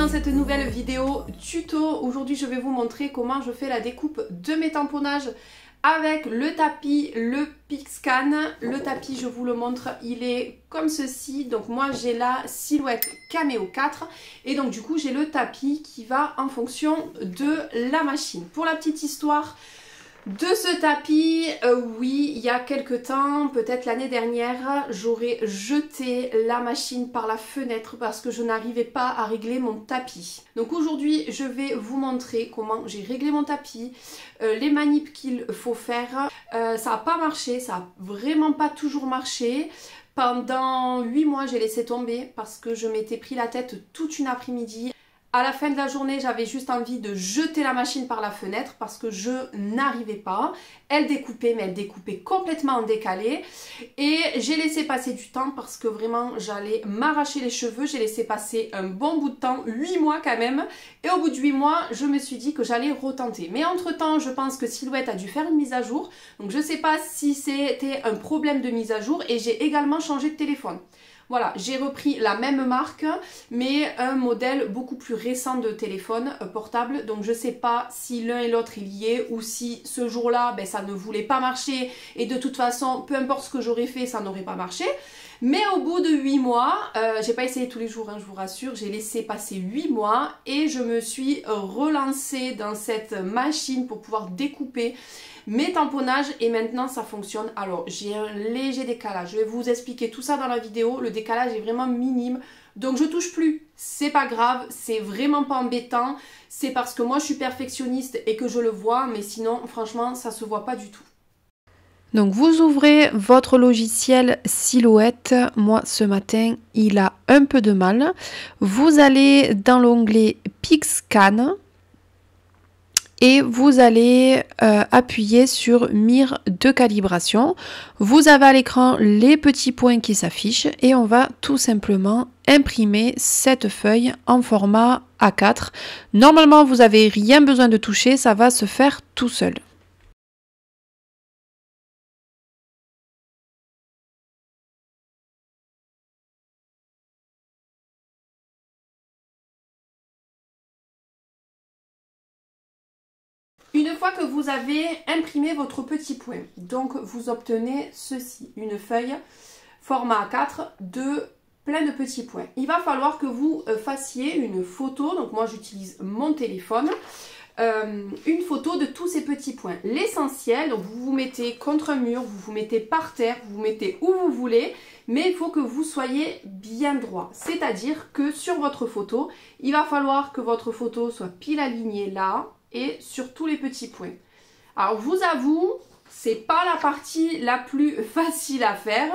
dans cette nouvelle vidéo tuto. Aujourd'hui je vais vous montrer comment je fais la découpe de mes tamponnages avec le tapis, le Pixcan. Le tapis, je vous le montre, il est comme ceci. Donc moi j'ai la silhouette Cameo 4 et donc du coup j'ai le tapis qui va en fonction de la machine. Pour la petite histoire de ce tapis, oui, il y a quelques temps, peut-être l'année dernière, j'aurais jeté la machine par la fenêtre parce que je n'arrivais pas à régler mon tapis. Donc aujourd'hui, je vais vous montrer comment j'ai réglé mon tapis, les manips qu'il faut faire. Ça n'a pas marché, ça n'a vraiment pas toujours marché. Pendant 8 mois, j'ai laissé tomber parce que je m'étais pris la tête toute une après-midi. À la fin de la journée, j'avais juste envie de jeter la machine par la fenêtre parce que je n'arrivais pas. Elle découpait, mais elle découpait complètement en décalé. Et j'ai laissé passer du temps parce que vraiment, j'allais m'arracher les cheveux. J'ai laissé passer un bon bout de temps, 8 mois quand même. Et au bout de 8 mois, je me suis dit que j'allais retenter. Mais entre-temps, je pense que Silhouette a dû faire une mise à jour. Donc je ne sais pas si c'était un problème de mise à jour. Et j'ai également changé de téléphone. Voilà, j'ai repris la même marque, mais un modèle beaucoup plus récent de téléphone portable. Donc je ne sais pas si l'un et l'autre est lié ou si ce jour-là, ben, ça ne voulait pas marcher. Et de toute façon, peu importe ce que j'aurais fait, ça n'aurait pas marché. Mais au bout de 8 mois, j'ai pas essayé tous les jours, hein, je vous rassure, j'ai laissé passer 8 mois et je me suis relancée dans cette machine pour pouvoir découper mes tamponnages et maintenant ça fonctionne. Alors j'ai un léger décalage, je vais vous expliquer tout ça dans la vidéo, le décalage est vraiment minime. Donc je touche plus, c'est pas grave, c'est vraiment pas embêtant, c'est parce que moi je suis perfectionniste et que je le vois, mais sinon franchement ça se voit pas du tout. Donc vous ouvrez votre logiciel Silhouette. Moi ce matin il a un peu de mal. Vous allez dans l'onglet Pixcan et vous allez appuyer sur mire de calibration. Vous avez à l'écran les petits points qui s'affichent et on va tout simplement imprimer cette feuille en format A4. Normalement vous n'avez rien besoin de toucher, ça va se faire tout seul. Une fois que vous avez imprimé votre petit point, donc vous obtenez ceci, une feuille format A4 de plein de petits points. Il va falloir que vous fassiez une photo, donc moi j'utilise mon téléphone, une photo de tous ces petits points. L'essentiel, donc vous vous mettez contre un mur, vous vous mettez par terre, vous vous mettez où vous voulez, mais il faut que vous soyez bien droit. C'est-à-dire que sur votre photo, il va falloir que votre photo soit pile alignée là, et sur tous les petits points. Alors je vous avoue, c'est pas la partie la plus facile à faire,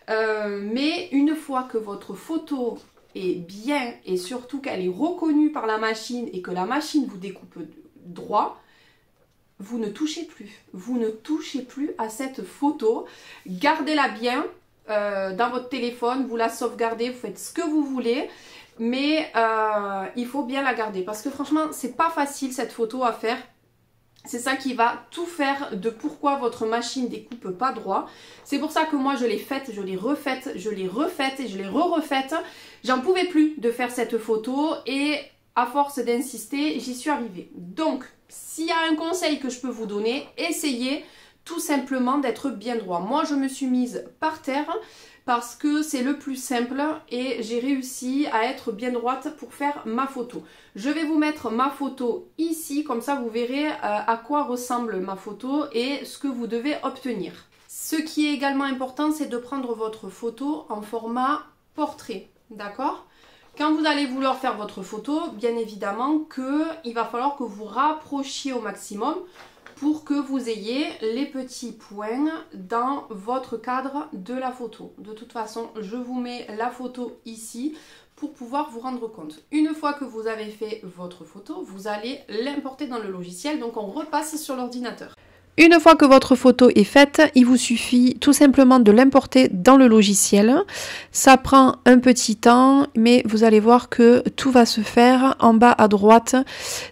mais une fois que votre photo est bien et surtout qu'elle est reconnue par la machine et que la machine vous découpe droit, vous ne touchez plus. Vous ne touchez plus à cette photo. Gardez-la bien dans votre téléphone, vous la sauvegardez, vous faites ce que vous voulez. Mais il faut bien la garder parce que franchement c'est pas facile cette photo à faire. C'est ça qui va tout faire de pourquoi votre machine découpe pas droit. C'est pour ça que moi je l'ai faite, je l'ai refaite, je l'ai refaite et je l'ai refaite. J'en pouvais plus de faire cette photo et à force d'insister j'y suis arrivée. Donc s'il y a un conseil que je peux vous donner, essayez tout simplement d'être bien droit. Moi je me suis mise par terre parce que c'est le plus simple et j'ai réussi à être bien droite pour faire ma photo. Je vais vous mettre ma photo ici, comme ça vous verrez à quoi ressemble ma photo et ce que vous devez obtenir. Ce qui est également important, c'est de prendre votre photo en format portrait, d'accord ? Quand vous allez vouloir faire votre photo, bien évidemment qu'il va falloir que vous rapprochiez au maximum pour que vous ayez les petits points dans votre cadre de la photo. De toute façon, je vous mets la photo ici pour pouvoir vous rendre compte. Une fois que vous avez fait votre photo, vous allez l'importer dans le logiciel, donc on repasse sur l'ordinateur. Une fois que votre photo est faite, il vous suffit tout simplement de l'importer dans le logiciel. Ça prend un petit temps, mais vous allez voir que tout va se faire. En bas à droite,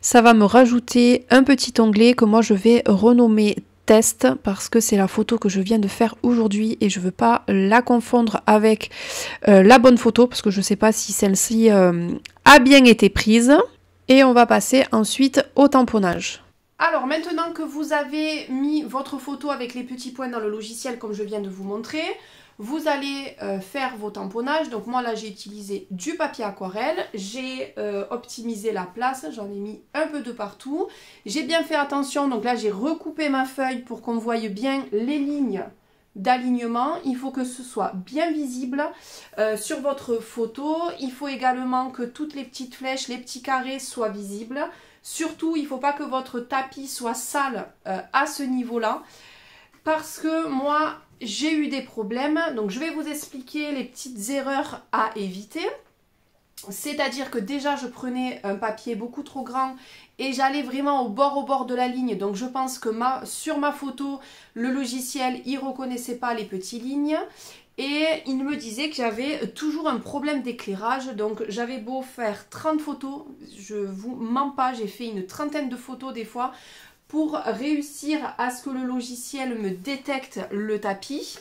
ça va me rajouter un petit onglet que moi je vais renommer test parce que c'est la photo que je viens de faire aujourd'hui et je veux pas la confondre avec la bonne photo parce que je sais pas si celle-ci a a bien été prise. Et on va passer ensuite au tamponnage. Alors maintenant que vous avez mis votre photo avec les petits points dans le logiciel comme je viens de vous montrer, vous allez faire vos tamponnages. Donc moi là j'ai utilisé du papier aquarelle, j'ai optimisé la place, j'en ai mis un peu de partout. J'ai bien fait attention, donc là j'ai recoupé ma feuille pour qu'on voie bien les lignes d'alignement. Il faut que ce soit bien visible sur votre photo. Il faut également que toutes les petites flèches, les petits carrés soient visibles. Surtout, il ne faut pas que votre tapis soit sale à ce niveau-là, parce que moi, j'ai eu des problèmes. Donc, je vais vous expliquer les petites erreurs à éviter. C'est-à-dire que déjà, je prenais un papier beaucoup trop grand et j'allais vraiment au bord de la ligne. Donc, je pense que sur ma photo, le logiciel, il ne reconnaissait pas les petites lignes. Et il me disait que j'avais toujours un problème d'éclairage. Donc j'avais beau faire 30 photos, je vous mens pas, j'ai fait une trentaine de photos des fois pour réussir à ce que le logiciel me détecte le tapis.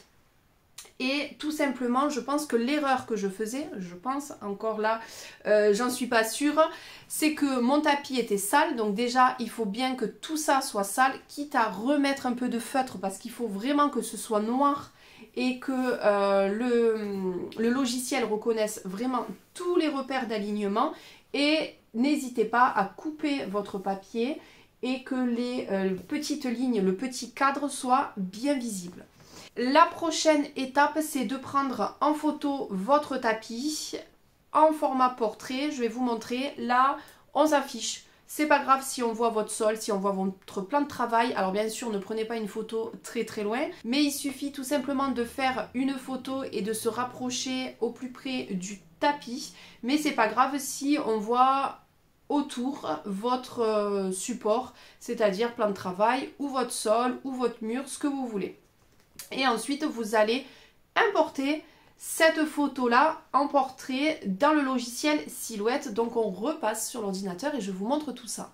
Et tout simplement, je pense que l'erreur que je faisais, je pense encore là, j'en suis pas sûre, c'est que mon tapis était sale. Donc déjà, il faut bien que tout ça soit sale, quitte à remettre un peu de feutre parce qu'il faut vraiment que ce soit noir et que le logiciel reconnaisse vraiment tous les repères d'alignement. Et n'hésitez pas à couper votre papier et que les petites lignes, le petit cadre soit bien visible. La prochaine étape, c'est de prendre en photo votre tapis en format portrait. Je vais vous montrer. Là, on s'affiche. C'est pas grave si on voit votre sol, si on voit votre plan de travail. Alors bien sûr, ne prenez pas une photo très loin, mais il suffit tout simplement de faire une photo et de se rapprocher au plus près du tapis. Mais c'est pas grave si on voit autour votre support, c'est-à-dire plan de travail ou votre sol ou votre mur, ce que vous voulez. Et ensuite, vous allez importer cette photo-là en portrait dans le logiciel Silhouette. Donc on repasse sur l'ordinateur et je vous montre tout ça.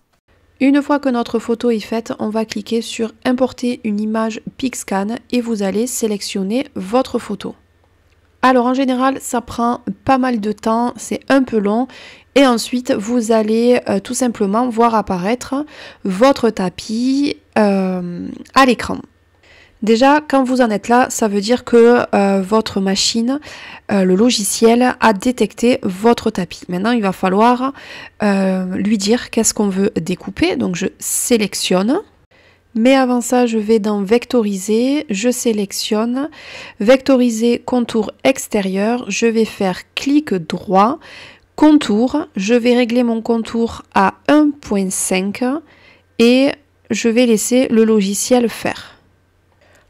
Une fois que notre photo est faite, on va cliquer sur importer une image PixScan et vous allez sélectionner votre photo. Alors en général, ça prend pas mal de temps, c'est un peu long. Et ensuite, vous allez tout simplement voir apparaître votre tapis à l'écran. Déjà, quand vous en êtes là, ça veut dire que votre machine, le logiciel, a détecté votre tapis. Maintenant, il va falloir lui dire qu'est-ce qu'on veut découper. Donc, je sélectionne. Mais avant ça, je vais dans Vectoriser. Je sélectionne Vectoriser contour extérieur. Je vais faire clic droit. Contour. Je vais régler mon contour à 1.5 et je vais laisser le logiciel faire.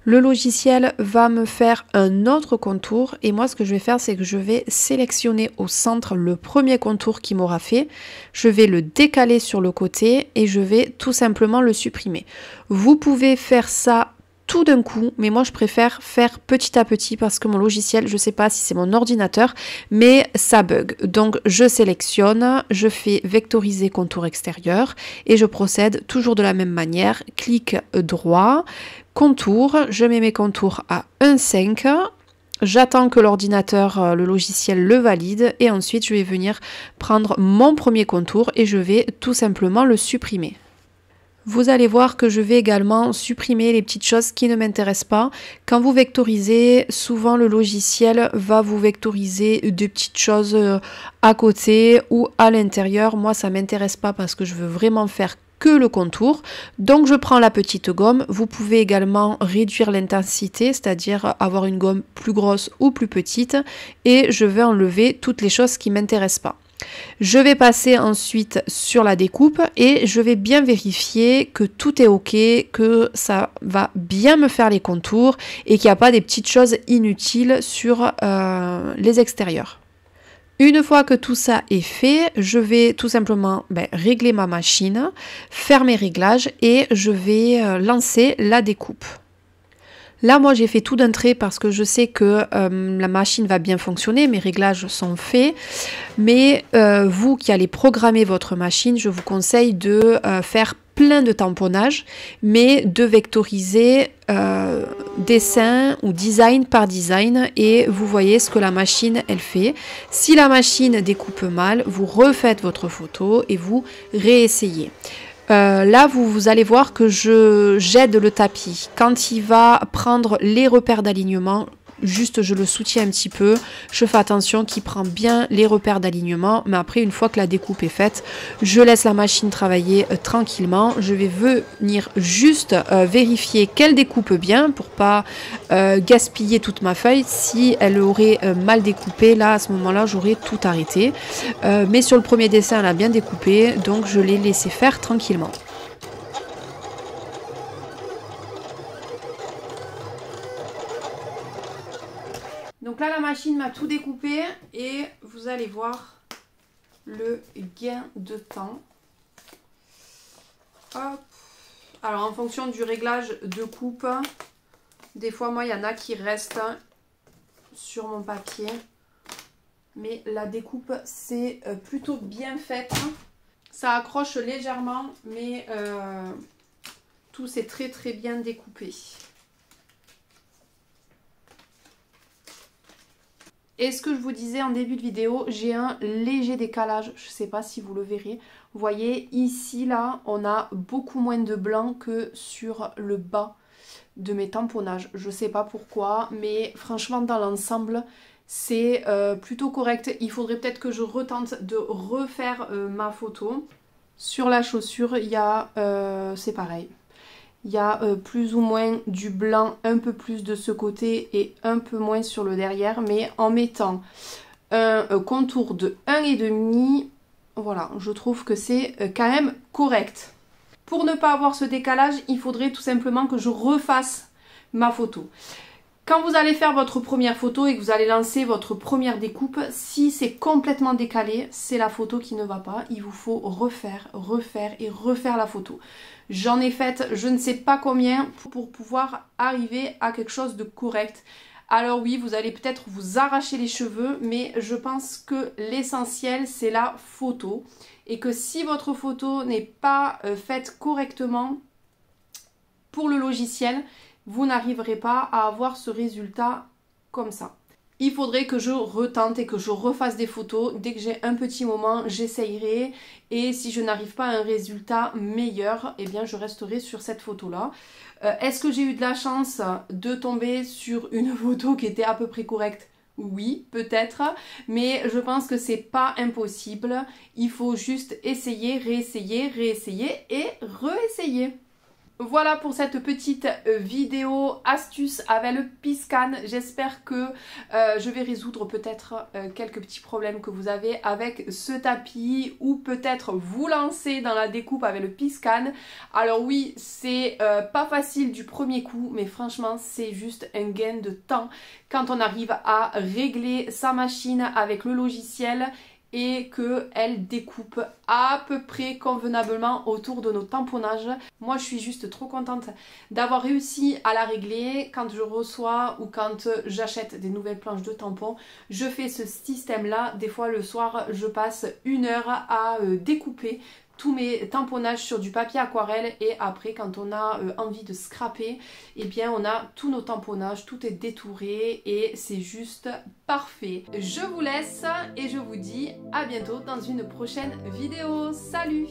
Le logiciel va me faire un autre contour et moi ce que je vais faire c'est que je vais sélectionner au centre le premier contour qui m'aura fait. Je vais le décaler sur le côté et je vais tout simplement le supprimer. Vous pouvez faire ça tout d'un coup, mais moi je préfère faire petit à petit parce que mon logiciel, je ne sais pas si c'est mon ordinateur, mais ça bug. Donc je sélectionne, je fais vectoriser contour extérieur et je procède toujours de la même manière. Clic droit, contour, je mets mes contours à 1,5. J'attends que l'ordinateur, le logiciel le valide et ensuite je vais venir prendre mon premier contour et je vais tout simplement le supprimer. Vous allez voir que je vais également supprimer les petites choses qui ne m'intéressent pas. Quand vous vectorisez, souvent le logiciel va vous vectoriser des petites choses à côté ou à l'intérieur. Moi, ça ne m'intéresse pas parce que je veux vraiment faire que le contour. Donc, je prends la petite gomme. Vous pouvez également réduire l'intensité, c'est-à-dire avoir une gomme plus grosse ou plus petite. Et je vais enlever toutes les choses qui ne m'intéressent pas. Je vais passer ensuite sur la découpe et je vais bien vérifier que tout est ok, que ça va bien me faire les contours et qu'il n'y a pas des petites choses inutiles sur les extérieurs. Une fois que tout ça est fait, je vais tout simplement régler ma machine, faire mes réglages et je vais lancer la découpe. Là, moi, j'ai fait tout d'un trait parce que je sais que la machine va bien fonctionner, mes réglages sont faits. Mais vous qui allez programmer votre machine, je vous conseille de faire plein de tamponnage, mais de vectoriser dessin ou design par design, et vous voyez ce que la machine elle fait. Si la machine découpe mal, vous refaites votre photo et vous réessayez. Là vous allez voir que j'aide le tapis quand il va prendre les repères d'alignement. Juste je le soutiens un petit peu, je fais attention qu'il prend bien les repères d'alignement, mais après une fois que la découpe est faite, je laisse la machine travailler tranquillement. Je vais venir juste vérifier qu'elle découpe bien pour pas gaspiller toute ma feuille. Si elle aurait mal découpé, là à ce moment là j'aurais tout arrêté, mais sur le premier dessin elle a bien découpé, donc je l'ai laissé faire tranquillement. Donc là, la machine m'a tout découpé et vous allez voir le gain de temps. Hop. Alors, en fonction du réglage de coupe, des fois, moi, il y en a qui restent sur mon papier. Mais la découpe, c'est plutôt bien faite. Ça accroche légèrement, mais tout c'est très très bien découpé. Et ce que je vous disais en début de vidéo, j'ai un léger décalage, je ne sais pas si vous le verrez. Vous voyez, ici, là, on a beaucoup moins de blanc que sur le bas de mes tamponnages. Je ne sais pas pourquoi, mais franchement, dans l'ensemble, c'est plutôt correct. Il faudrait peut-être que je retente de refaire ma photo. Sur la chaussure, il y a, c'est pareil. Il y a plus ou moins du blanc, un peu plus de ce côté et un peu moins sur le derrière. Mais en mettant un contour de 1,5, voilà, je trouve que c'est quand même correct. Pour ne pas avoir ce décalage, il faudrait tout simplement que je refasse ma photo. Quand vous allez faire votre première photo et que vous allez lancer votre première découpe, si c'est complètement décalé, c'est la photo qui ne va pas. Il vous faut refaire, refaire et refaire la photo. J'en ai fait je ne sais pas combien pour pouvoir arriver à quelque chose de correct. Alors oui, vous allez peut-être vous arracher les cheveux, mais je pense que l'essentiel c'est la photo. Et que si votre photo n'est pas faite correctement pour le logiciel, vous n'arriverez pas à avoir ce résultat comme ça. Il faudrait que je retente et que je refasse des photos. Dès que j'ai un petit moment, j'essayerai. Et si je n'arrive pas à un résultat meilleur, eh bien je resterai sur cette photo-là. Est-ce que j'ai eu de la chance de tomber sur une photo qui était à peu près correcte ? Oui, peut-être. Mais je pense que c'est pas impossible. Il faut juste essayer, réessayer, réessayer et réessayer. Voilà pour cette petite vidéo astuce avec le Piscane. J'espère que je vais résoudre peut-être quelques petits problèmes que vous avez avec ce tapis, ou peut-être vous lancer dans la découpe avec le Piscane. Alors oui, c'est pas facile du premier coup, mais franchement c'est juste un gain de temps quand on arrive à régler sa machine avec le logiciel et qu'elle découpe à peu près convenablement autour de nos tamponnages. Moi je suis juste trop contente d'avoir réussi à la régler. Quand je reçois ou quand j'achète des nouvelles planches de tampons, je fais ce système là. Des fois le soir je passe 1 heure à découper tous mes tamponnages sur du papier aquarelle, et après quand on a envie de scraper, eh bien on a tous nos tamponnages, tout est détouré et c'est juste parfait. Je vous laisse et je vous dis à bientôt dans une prochaine vidéo. Salut!